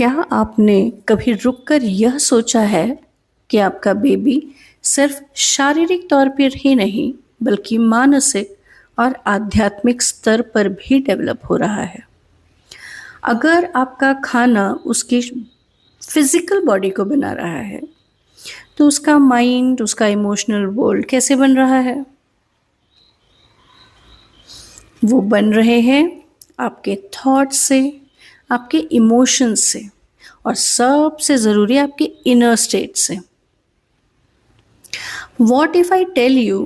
क्या आपने कभी रुककर यह सोचा है कि आपका बेबी सिर्फ शारीरिक तौर पर ही नहीं बल्कि मानसिक और आध्यात्मिक स्तर पर भी डेवलप हो रहा है? अगर आपका खाना उसकी फिजिकल बॉडी को बना रहा है, तो उसका माइंड, उसका इमोशनल वर्ल्ड कैसे बन रहा है? वो बन रहे हैं आपके थॉट्स से, आपके इमोशंस से और सबसे ज़रूरी आपके इनर स्टेट से। What if I tell you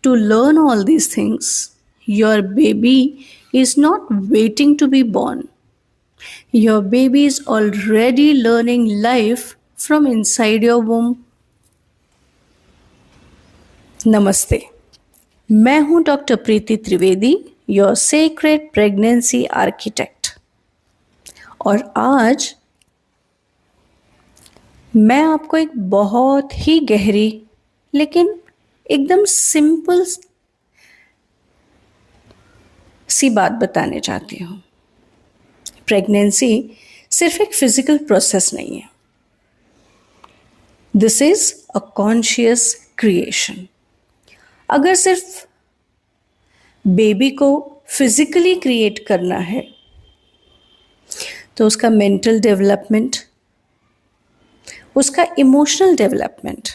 to learn all these things? Your baby is not waiting to be born. Your baby is already learning life from inside your womb. नमस्ते, मैं हूं doctor Preeti Trivedi, your sacred pregnancy architect. और आज मैं आपको एक बहुत ही गहरी लेकिन एकदम सिंपल सी बात बताने चाहती हूँ। प्रेगनेंसी सिर्फ एक फिजिकल प्रोसेस नहीं है, this is a conscious creation. अगर सिर्फ बेबी को फिजिकली क्रिएट करना है तो उसका मेंटल डेवलपमेंट, उसका इमोशनल डेवलपमेंट,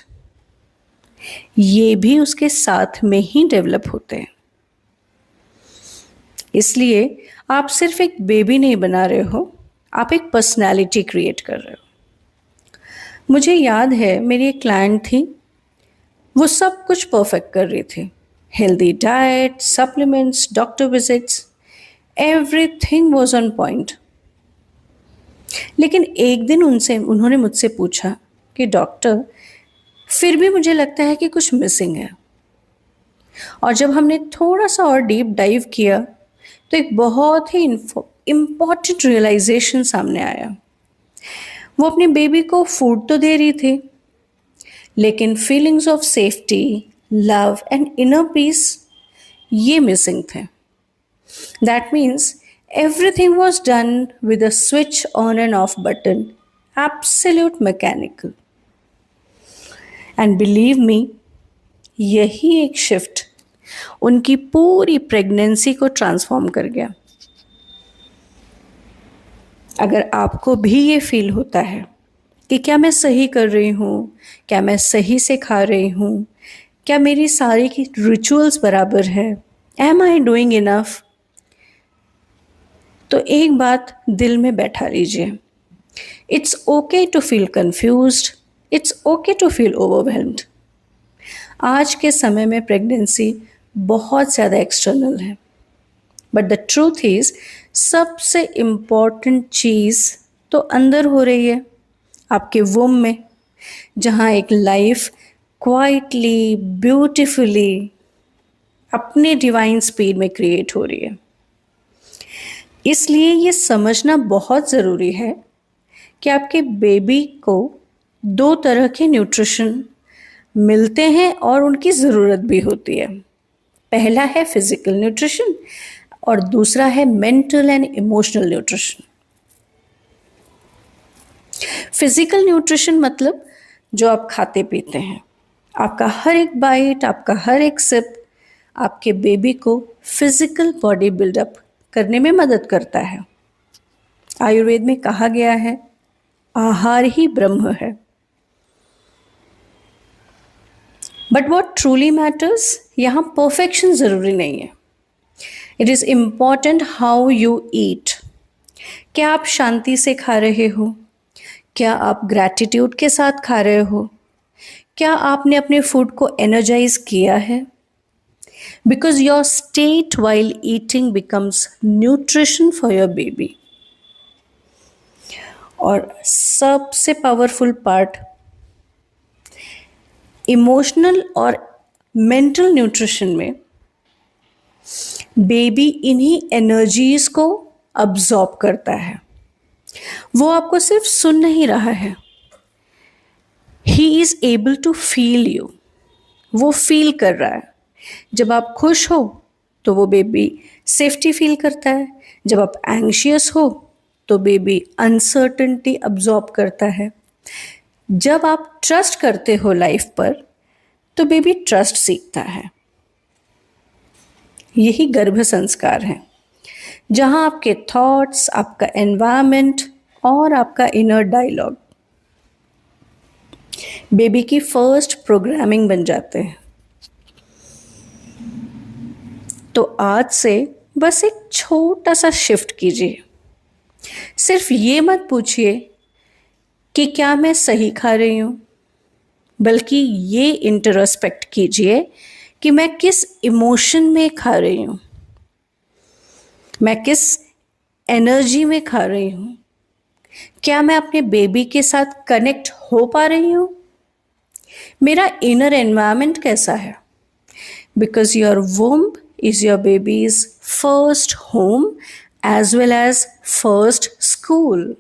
ये भी उसके साथ में ही डेवलप होते हैं। इसलिए आप सिर्फ एक बेबी नहीं बना रहे हो, आप एक पर्सनालिटी क्रिएट कर रहे हो। मुझे याद है, मेरी एक क्लाइंट थी, वो सब कुछ परफेक्ट कर रही थी। Healthy diet, supplements, doctor visits, everything was on point. लेकिन एक दिन उन्होंने मुझसे पूछा कि डॉक्टर, फिर भी मुझे लगता है कि कुछ मिसिंग है। और जब हमने थोड़ा सा और डीप डाइव किया तो एक बहुत ही इम्पॉर्टेंट रियलाइजेशन सामने आया। वो अपनी बेबी को फूड तो दे रही थी, लेकिन feelings of safety, love and inner peace, ये मिसिंग थे। That means everything was done with a switch on and off button, absolute mechanical. And believe me, यही एक शिफ्ट उनकी पूरी प्रेगनेंसी को ट्रांसफॉर्म कर गया। अगर आपको भी ये फील होता है कि क्या मैं सही कर रही हूँ, क्या मैं सही से खा रही हूँ, क्या मेरी सारी की रिचुअल्स बराबर है, एम आई डूइंग इनफ, तो एक बात दिल में बैठा लीजिए। It's okay to feel confused, it's okay to feel overwhelmed. आज के समय में प्रेगनेंसी बहुत ज़्यादा एक्सटर्नल है, बट द ट्रूथ इज सबसे इम्पॉर्टेंट चीज़ तो अंदर हो रही है, आपके वुम में, जहाँ एक लाइफ क्वाइटली, ब्यूटिफुली, अपने डिवाइन स्पीड में क्रिएट हो रही है। इसलिए ये समझना बहुत ज़रूरी है कि आपके बेबी को दो तरह के न्यूट्रिशन मिलते हैं और उनकी ज़रूरत भी होती है। पहला है फिजिकल न्यूट्रिशन और दूसरा है mental and emotional nutrition. Physical nutrition मतलब जो आप खाते पीते हैं, आपका हर एक बाइट, आपका हर एक सिप आपके बेबी को फिजिकल बॉडी बिल्डअप करने में मदद करता है। आयुर्वेद में कहा गया है, आहार ही ब्रह्म है। बट वॉट ट्रूली मैटर्स, यहाँ परफेक्शन जरूरी नहीं है। It is important how you eat. क्या आप शांति से खा रहे हो? क्या आप ग्रैटिट्यूड के साथ खा रहे हो? क्या आपने अपने फूड को एनर्जाइज किया है? Because your state while eating becomes nutrition for your baby. और सबसे पावरफुल पार्ट, इमोशनल और मेंटल न्यूट्रिशन में बेबी इन्हीं एनर्जीज को अब्जॉर्ब करता है। वो आपको सिर्फ सुन नहीं रहा है, he is able to feel you. वो फील कर रहा है। जब आप खुश हो तो वो बेबी सेफ्टी फील करता है, जब आप एंग्शियस हो तो बेबी अनसर्टेनिटी अब्जॉर्ब करता है। जब आप ट्रस्ट करते हो लाइफ पर, तो बेबी ट्रस्ट सीखता है। यही गर्भ संस्कार है, जहां आपके थॉट्स, आपका एनवायरनमेंट और आपका इनर डायलॉग बेबी की फर्स्ट प्रोग्रामिंग बन जाते हैं। तो आज से बस एक छोटा सा शिफ्ट कीजिए। सिर्फ ये मत पूछिए कि क्या मैं सही खा रही हूं, बल्कि ये इंट्रोस्पेक्ट कीजिए कि मैं किस इमोशन में खा रही हूं, मैं किस एनर्जी में खा रही हूं, क्या मैं अपने बेबी के साथ कनेक्ट हो पा रही हूं, मेरा इनर एनवायरनमेंट कैसा है। Because your womb is your baby's first home as well as first school,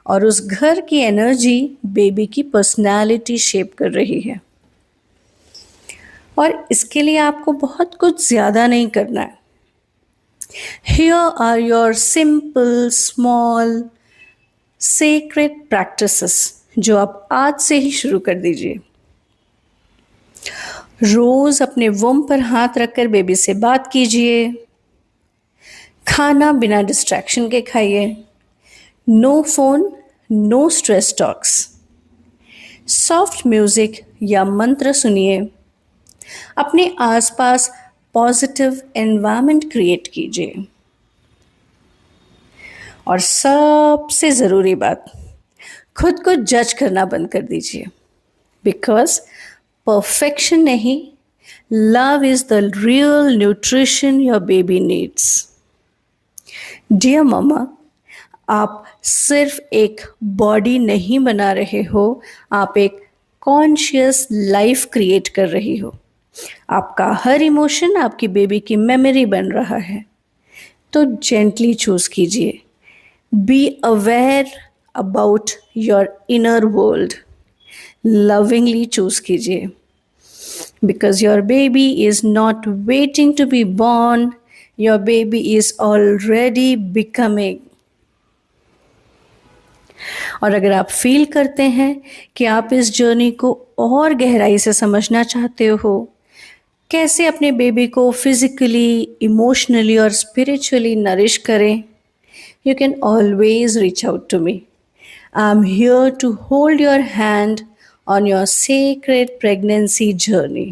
और उस घर की एनर्जी बेबी की पर्सनालिटी शेप कर रही है। और इसके लिए आपको बहुत कुछ ज़्यादा नहीं करना है। Here are your simple small sacred practices जो आप आज से ही शुरू कर दीजिए। रोज अपने वुम्ब पर हाथ रखकर बेबी से बात कीजिए। खाना बिना डिस्ट्रैक्शन के खाइए। No phone, no stress talks. Soft music या मंत्र सुनिए। अपने आसपास पॉजिटिव एनवायरनमेंट क्रिएट कीजिए। और सबसे ज़रूरी बात, खुद को जज करना बंद कर दीजिए। बिकॉज परफेक्शन नहीं, love is the real nutrition your baby needs. Dear mamma, आप सिर्फ एक बॉडी नहीं बना रहे हो, आप एक कॉन्शियस लाइफ क्रिएट कर रही हो। आपका हर इमोशन आपकी बेबी की मेमोरी बन रहा है। तो जेंटली चूज कीजिए। Be aware about your inner world. Lovingly choose कीजिए। Because your baby is not waiting to be born, your baby is already becoming. और अगर आप फील करते हैं कि आप इस जर्नी को और गहराई से समझना चाहते हो, कैसे अपने बेबी को फिजिकली, इमोशनली और स्पिरिचुअली नरिश करें, you can always reach out to me. I'm here to hold your hand on your sacred pregnancy journey.